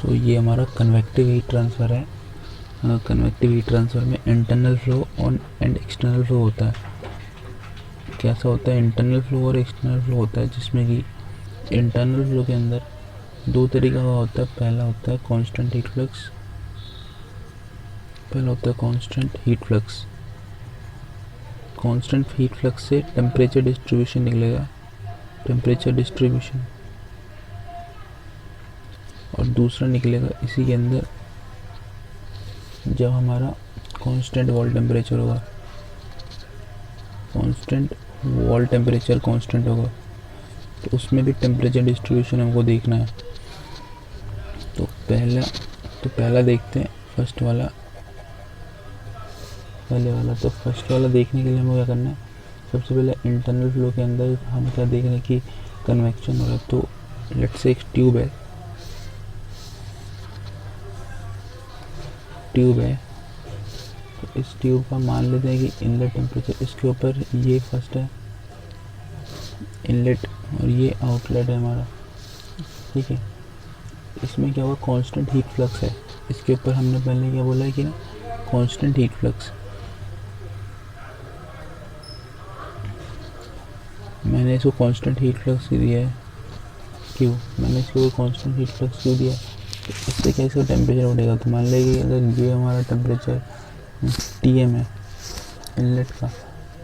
सो ये हमारा convective heat transfer है। कन्वेक्टिव हीट ट्रांसफ़र में इंटरनल फ्लो और एंड एक्सटर्नल फ्लो होता है। कैसा होता है? इंटरनल फ्लो और एक्सटर्नल फ्लो होता है, जिसमें कि इंटरनल फ्लो के अंदर दो तरीका का होता है। पहला होता है constant heat flux. Constant heat flux से टेम्परेचर डिस्ट्रीब्यूशन निकलेगा, और दूसरा निकलेगा इसी के अंदर जब हमारा कांस्टेंट वॉल टेम्परेचर होगा, कांस्टेंट होगा, तो उसमें भी टेम्परेचर डिस्ट्रीब्यूशन हमको देखना है। तो पहला देखते हैं फर्स्ट वाला। तो फर्स्ट वाला देखने के लिए हमें क्या करना है? सबसे पहले इंटरनल फ्लो के अंदर हम क्या देख रहे हैं कि कन्वेक्शन हो रहा है। तो लेट्स से एक ट्यूब है, तो इस ट्यूब का मान लेते हैं कि इनलेट टेम्परेचर, इसके ऊपर ये फर्स्ट है इनलेट और ये आउटलेट है हमारा, ठीक है। इसमें क्या हुआ? कांस्टेंट हीट फ्लक्स है। इसके ऊपर हमने पहले क्या बोला है कि ना, कांस्टेंट हीट फ्लक्स। मैंने इसको कांस्टेंट हीट फ्लक्स दिया है। क्यों मैंने इसको कांस्टेंट हीट फ्लक्स क्यों दिया? तो इससे क्या इसका टेम्परेचर बढ़ेगा। तो मान लें कि अगर ये हमारा टेम्परेचर Tm है इनलेट का,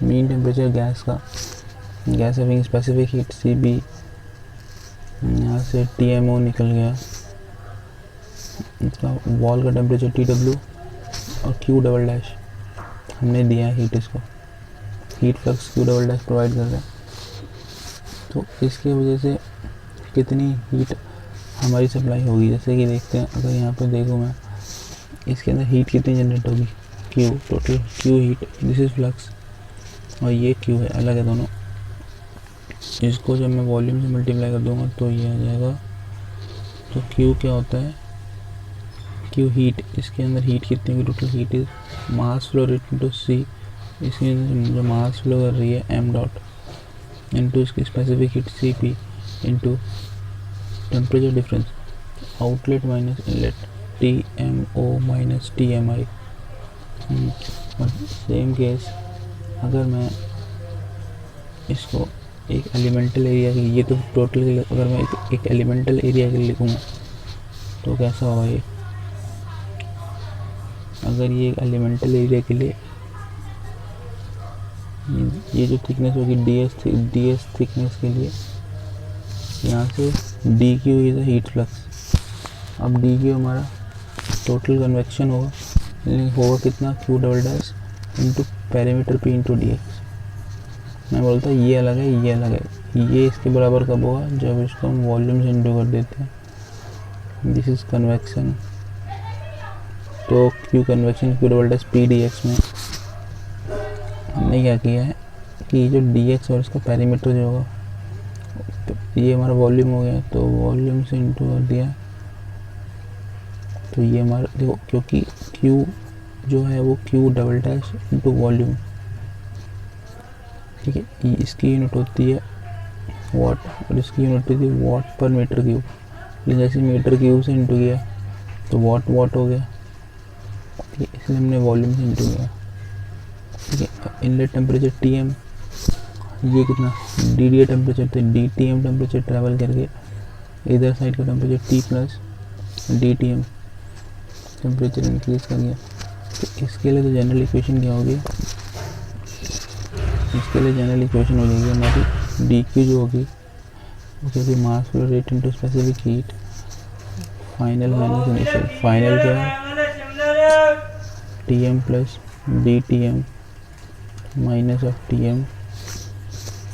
mean temperature gas having specific heat Cb, यहाँ से TMO निकल गया, इसका वॉल का टेम्परेचर Tw और Q डबल डैश हमने दिया है हीट, इसको heat flux Q double dash provide कर रहे हैं। तो इसकी वजह से कितनी हीट हमारी सप्लाई होगी, जैसे कि देखते हैं। अगर यहाँ पे देखूँ मैं, इसके अंदर हीट कितनी जनरेट होगी? Q, total Q heat, this is flux, और ये Q है, अलग है दोनों। इसको जब मैं वॉल्यूम से मल्टीप्लाई कर दूंगा तो ये आ जाएगा। तो Q क्या होता है? Q हीट, इसके अंदर हीट कितनी होगी? Total heat is mass flow rate into C, इसके अंदर जो मास फ्लो कर रही है m डॉट इंटू इसकी specific heat Cp into temperature difference outlet minus inlet TMO minus TMI। और सेम केस अगर मैं इसको एक एलिमेंटल एरिया के, ये तो टोटल के लिए, अगर मैं एक एलिमेंटल एरिया के लिए लिखूँगा तो कैसा होगा ये? अगर ये एक एलिमेंटल एरिया के लिए ये जो थिकनेस होगी ds थिकनेस के लिए, यहाँ से dq इज हीट फ्लक्स। अब dq हमारा टोटल कन्वेक्शन होगा, लेकिन होगा कितना? Q double dash into parameter P into dx। मैं बोलता ये अलग है, ये अलग है। ये इसके बराबर कब होगा? जब इसको हम वॉल्यूम से इंटू कर देते हैं। This is convection. तो Q convection Q double dash P dx में हमने क्या किया है कि जो dx और इसका पैरामीटर जो होगा, तो ये हमारा वॉल्यूम हो गया, तो वॉल्यूम से इंटू कर दिया। तो ये हमारा देखो, क्योंकि Q जो है वो Q double dash into volume, ठीक है। इसकी यूनिट होती है वाट और इसकी यूनिट होती है वाट पर मीटर क्यूब, लेकिन जैसे मीटर क्यूब से इंटू किया तो वाट हो गया, ठीक है। इसलिए हमने वॉल्यूम से इंटू किया, ठीक है। इनलेट टेम्परेचर Tm, ये कितना? DDA टेम्परेचर थे, DTM टेम्परेचर ट्रैवल करके इधर साइड का temperature T plus DTM temperature increase कर गया। तो इसके लिए तो जनरल इक्वेशन क्या होगी? इसके लिए जनरल इक्वेशन हो जाएगी हमारी dq जो होगी वो क्या होगी? मास flow rate into specific heat final minus initial. Final क्या है? Tm plus DTM minus of Tm,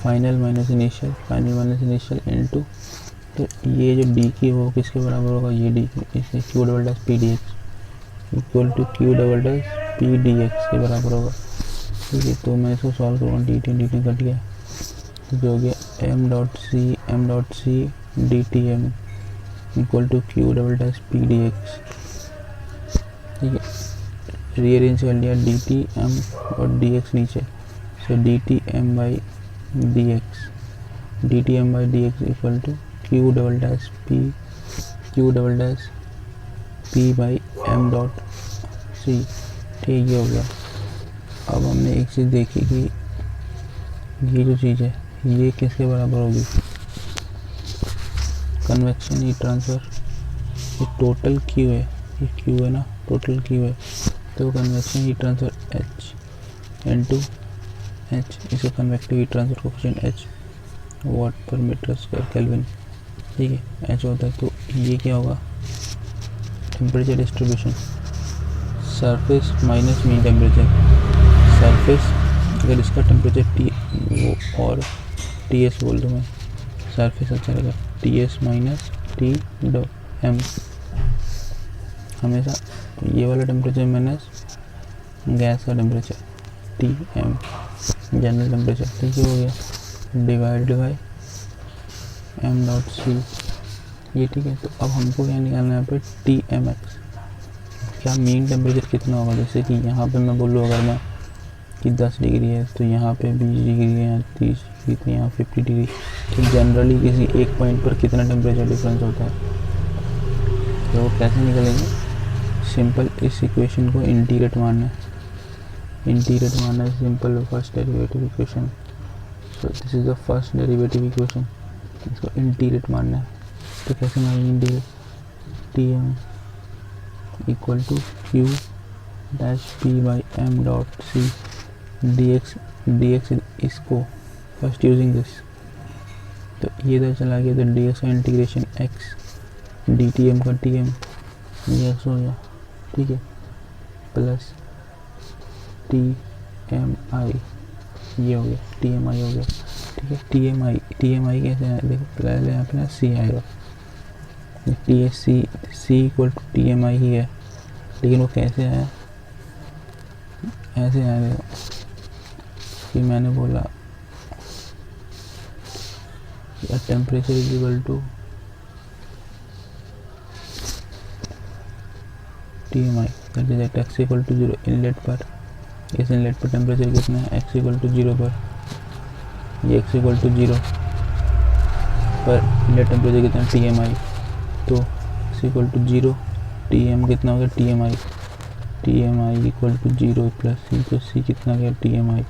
final minus initial into, तो ये जो dq हो किसके बराबर होगा? ये dq, इससे Q double dash P dx equal to Q double dash P dx के बराबर होगा, ठीक है। तो मैं इसको सॉल्व करूँगा, dt कट गया, तो जो हो गया m dot c DTM equal to Q double dash P dx, ठीक है। रीअरेंज कर लिया DTM और dx नीचे, so DTM by dx equal to Q double dash P by M dot C, ठीक ये हो गया। अब हमने एक चीज़ देखी कि ये जो चीज़ है ये किसके बराबर होगी, कन्वेक्शन हीट ट्रांसफ़र, ये टोटल क्यू है, ये क्यू है ना, टोटल क्यू है, तो convection heat transfer H into H, इसका convective heat transfer coefficient H watt पर मीटर स्क्वायर केल्विन, ठीक है एच होता है। तो ये क्या होगा, temperature distribution surface minus mean temperature, surface अगर इसका टेम्परेचर टी वो और टी एस बोल दूँ मैं, सरफेस अच्छा रहेगा, टी एस माइनस टी डो एम, हमेशा ये वाला टेम्परेचर माइनस गैस का temperature T M general temperature, ठीक है हो गया, divide by M dot C, ये ठीक है। तो अब हमको क्या निकालना है यहाँ पे टी एम एक्स, क्या मीन टेम्परेचर कितना होगा, जैसे कि यहाँ पे मैं बोलूँ अगर मैं कि 10 डिग्री है तो यहाँ पे 20 डिग्री है, 30 डिग्री तो यहाँ 50 डिग्री, तो जनरली किसी एक पॉइंट पर कितना टेम्परेचर डिफरेंस होता है, तो वो कैसे निकलेंगे, सिंपल इस इक्वेशन को इंटीग्रेट मानना है, इंटीग्रेट मानना है simple first derivative equation, so this is the first derivative equation, इसको इंटीग्रेट मानना है। तो कैसे मानेंगे integrate, T M equal to Q dash P by M dot C D X, इसको फर्स्ट यूजिंग दिस, तो ये इधर चला गया, तो डी एक्स का integration X D T M का टी एम डी एक्स हो गया, ठीक है, प्लस टी एम आई, ये हो गया टी एम आई हो गया, ठीक है। टी एम आई कैसे है, देखो पहले अपना सी आएगा, T S C equal to T M I ही है, लेकिन वो कैसे आया, ऐसे आया, देखो कि मैंने बोला temperature is equal to T M I, that is at X equal to 0 inlet पर, इस इनलेट पर टेम्परेचर कितना है, एक्स इक्वल टू 0 पर, ये एक्स इक्वल टू 0 पर इनलेट टेम्परेचर कितना है टी एम आई, तो X equal to 0, T M कितना हो गया T M I equal to 0 plus C, तो सी कितना गया टी एम आई,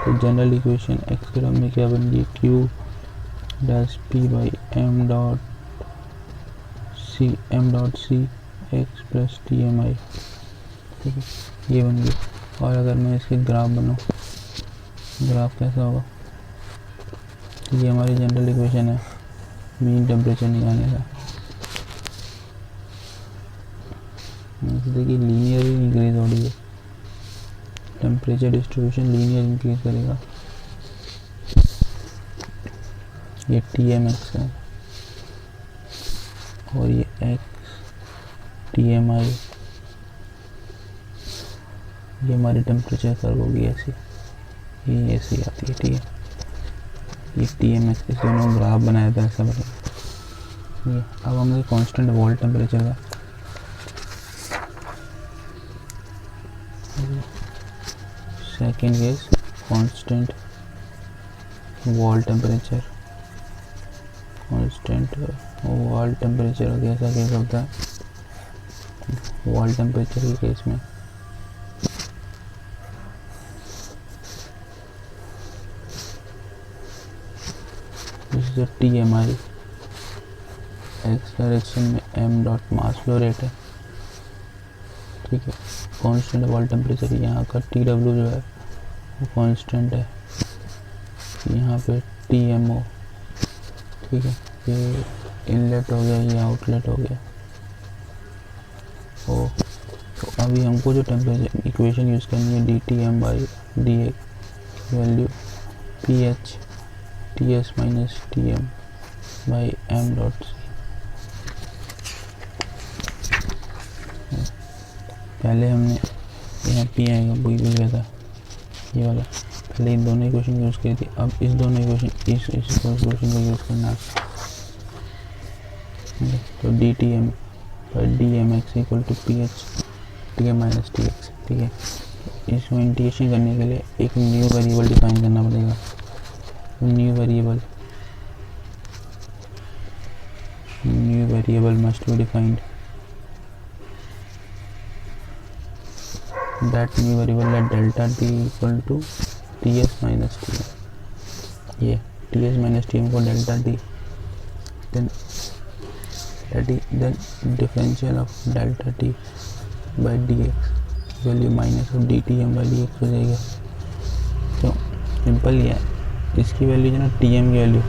तो जनरल इक्वेशन एक्स के टर्म में क्या बन गई, Q dash P by M dot C X plus T M I, ठीक है ये बन गई। और अगर मैं इसके ग्राफ बनाऊँ, ग्राफ कैसा होगा, ये हमारी जनरल इक्वेशन है मीन टेम्परेचर निकालने का, देखिए लीनियर इंक्रीज हो रही है, टेम्परेचर डिस्ट्रीब्यूशन लीनियर इंक्रीज करेगा, ये टी एम एक्स है और ये एक्स टी एम आई, ये हमारी टेम्परेचर कर्व होगी ऐसी, ये ऐसी आती है, ठीक है, ये टी एम एक्स, इस दोनों ग्राफ बनाया था ऐसा बना, ये अब हमें कांस्टेंट वॉल टेम्परेचर का, second case constant wall temperature, constant wall temperature कैसा केस होता है, वॉल टेम्परेचर के केस में T M I, X direction में M dot mass flow rate है, ठीक है, कांस्टेंट वॉल टेम्परेचर, यहाँ का टी डब्ल्यू जो है वो कांस्टेंट है, यहाँ पे टी एम ओ, ठीक है, ये इनलेट हो गया, ये आउटलेट हो गया, ओ तो अभी हमको जो टेम्परेचर इक्वेशन यूज़ करनी है D T M by D X value P H T S minus T M by M dot C, पहले हमने यहाँ पी आएगा वही गया था ये वाला, पहले इन दोनों इक्वेशन यूज़ करी थी, अब इस दोनों इक्वेशन इस इक्वेशन को यूज़ करना है, तो D T M by D M X equal to P H T M minus T X, ठीक है। इसको इंटीग्रेशन करने के लिए एक न्यू वेरिएबल डिफाइन करना पड़ेगा, new variable must be defined, that new variable let delta T equal to T S minus T M, ये T S minus T M को delta T, then differential of delta T by D X value minus of D T M by D X हो जाएगा। तो simple ही है, इसकी value जो ना T M की वैल्यू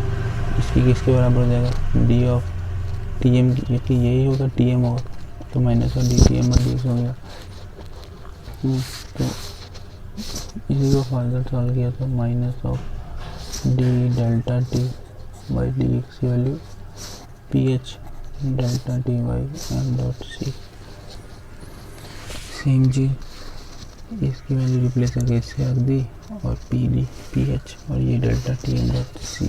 इसकी किसके बराबर हो जाएगा, डी ऑफ टी एम की, क्योंकि यही होगा टी एम होगा, तो minus of D T M by D X हो गया। तो इसी को फर्दर सॉल्व किया तो minus of D delta T by D X की value P H delta T by M dot C, same चीज इसकी वैल्यू रिप्लेस करके इससे रख दी और पी डी पी एच और ये delta T M dot C,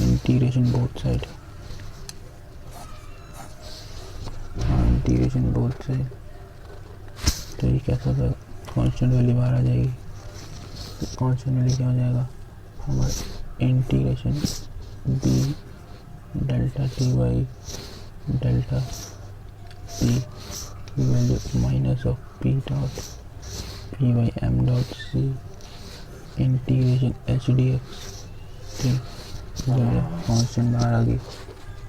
integration both side, integration both side. तो ये कैसा था, कांस्टेंट वैल्यू बाहर आ जाएगी, तो कांस्टेंट वैल्यू क्या हो जाएगा हमारा integration B delta T by delta T की value minus of P dot P by M dot C integration H D X T, constant बाहर आ गई।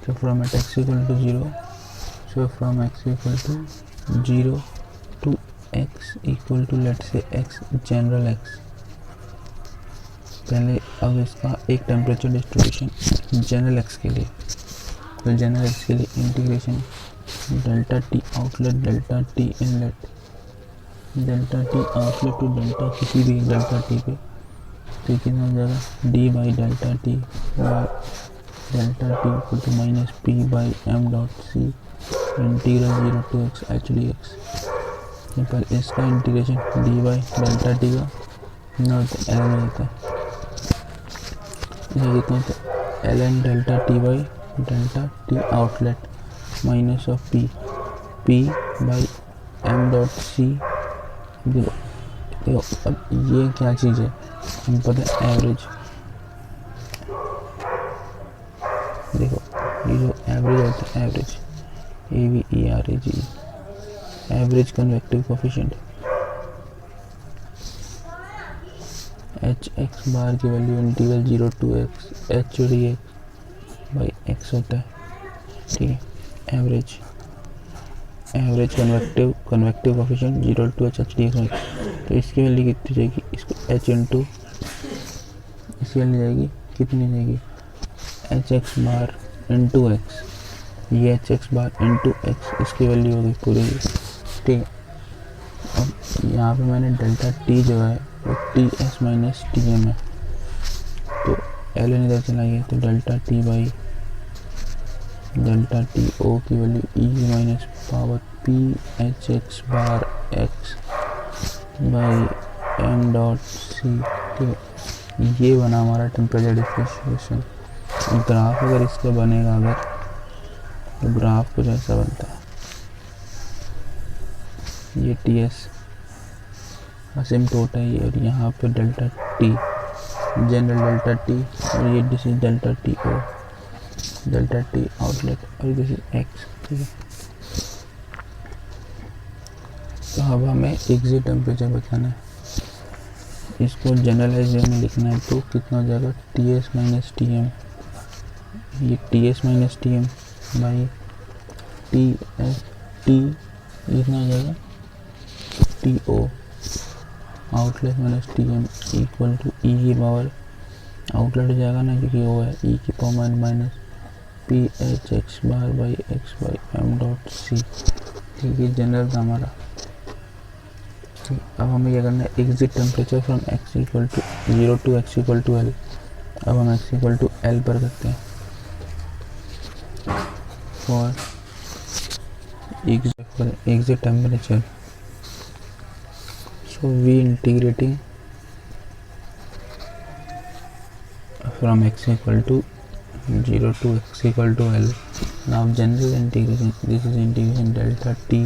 तो from at X equal to zero, so from X equal to zero to X equal to let say X general X, पहले अब इसका एक temperature distribution general X के लिए, तो जनरल एक्स के लिए integration delta T outlet delta T inlet, delta T outlet to delta किसी भी डेल्टा टी पे, तो कितना हो जाएगा D by delta T by delta T equal to minus P by M dot C integral zero to X H D X. Simple इसका integration D by delta T का ना तो एल एन होता है, इसे कितना होता है L N delta T by delta T outlet minus of P P by M dot C. देखो अब ये क्या चीज़ है, हम पता है एवरेज, देखो ये जो एवरेज होता है average A V E R A G, average convective coefficient, H X bar की value integral zero to X H D X by X होता है, ठीक है। Average convective coefficient zero to H D X, तो इसकी value कितनी जाएगी, इसको एच इंटू इसकी वैल्यू जाएगी कितनी जाएगी H X bar into x, ये H X bar into x इसकी वैल्यू होगी पूरी, ठीक है। अब यहाँ पे मैंने डेल्टा टी जो है वो T S minus T M है, तो एल एन इधर चला गया, तो delta T by delta T O की value E minus power P H X bar X by M dot C, ठीक है। ये बना हमारा टेम्परेचर डिफरेंशिएशन। ग्राफ अगर इसका बनेगा अगर, तो ग्राफ कुछ ऐसा बनता है, ये टी एस असिम्प्टोट है ये, और यहाँ पे delta T general delta T, और ये this is delta T O delta T outlet, और दिस इज एक्स, ठीक है। तो अब हमें एग्जिट टेम्परेचर बताना है, इसको जनरलाइज वे में लिखना है, तो कितना हो जाएगा T S minus T M, ये T S minus T M by T S T, कितना हो जाएगा T O outlet minus T M equal to E की पावर, आउटलेट हो जाएगा ना क्योंकि ओ है, ई की power minus P H X bar by X by M dot C, ठीक है। जनरल था हमारा, ठीक। अब हमें क्या करना है, exit temperature from X equal to zero to X equal to L, अब हम एक्स इक्वल टू एल पर करते हैं for exit temperature, so we integrating from x equal to 0 to x equal to L. Now general integration, this is integration delta t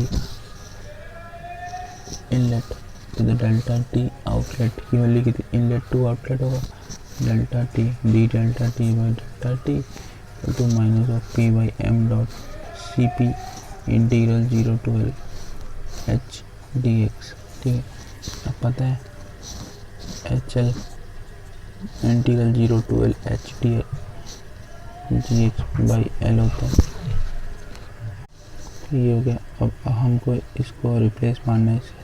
inlet to the delta t outlet की value कितनी, inlet to outlet होगा delta T D delta T by delta T equal to minus of P by M dot C P integral 0 to L H D X, ठीक है। अब पता है H L integral 0 to L H T G X by L होता है। ये हो गया। अब हमको इसको रिप्लेस मारना है इससे,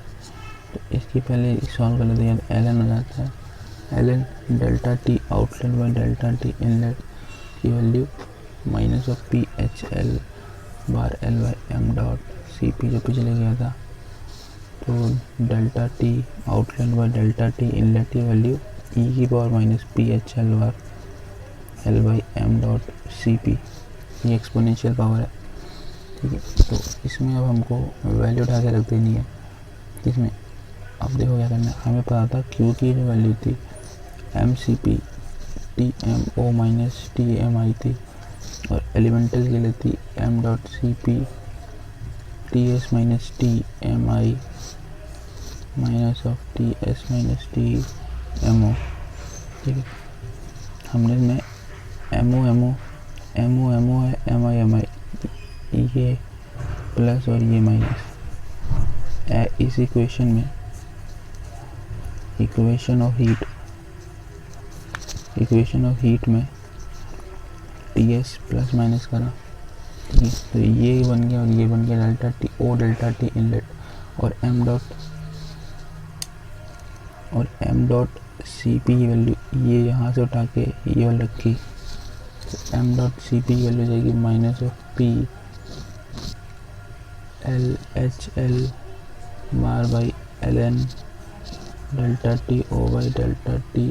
तो इसकी पहले सॉल्व कर लेते हैं। एल एन हो जाता है L N delta T outlet by delta T inlet की value minus of P H L bar L by M dot C P जो पिछले गया था। तो delta T outlet by delta T inlet की वैल्यू ई की power minus P H L bar L by M dot C P, ये exponential power है। ठीक है, तो इसमें अब हमको वैल्यू उठा के रख देनी है। इसमें अब देखो क्या करना है, हमें पता था क्यू की जो वैल्यू थी M C P T M O minus T M I थी, और एलिमेंटल के लिए थी M dot C P T S minus T M I minus of T S minus T M O. ठीक है, हमने इसमें M O M O M O M O है, एम आई एम आई, ये प्लस और ये माइनस। इस equation में इक्वेशन ऑफ हीट में टी एस प्लस माइनस करा। ठीक है, तो ये बन गया और ये बन गया delta T O delta T inlet, और एम डॉट सी पी की वैल्यू ये यहाँ से उठा के ये वाली रखी, तो एम डॉट सी पी की वैल्यू जाएगी minus of P L H L bar by L N delta T O by delta T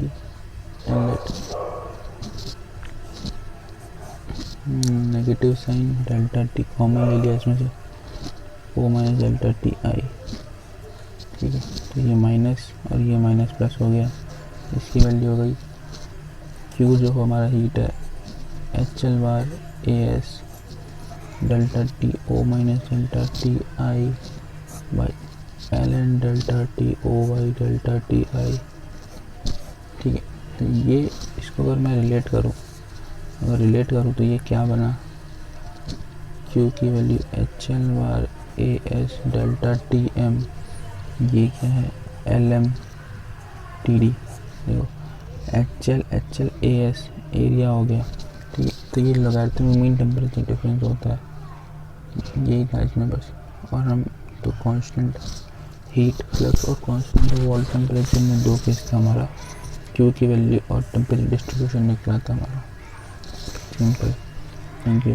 inlet, negative sign delta T common ले लिया इसमें से, O minus delta T I. ठीक है, तो ये माइनस और ये माइनस प्लस हो गया, इसकी वैल्यू हो गई क्यू जो हमारा हीट है H L bar A S delta T O minus delta T I by L N delta T O by delta T I. ठीक है, तो ये इसको अगर मैं रिलेट करूँ तो ये क्या बना, क्यू की value H L bar A S delta T M, ये क्या है एल एम टी डी। देखो H L A S area हो गया। ठीक है, तो ये लॉगरिथमिक मीन टेम्परेचर डिफरेंस होता है, यही था इसमें बस। और हम तो कांस्टेंट हीट फ्लक्स और कांस्टेंट वॉल टेम्परेचर में दो केस था हमारा, क्यू की वैल्यू और टेम्परेचर डिस्ट्रीब्यूशन निकला था हमारा। सिंपल। Thank you.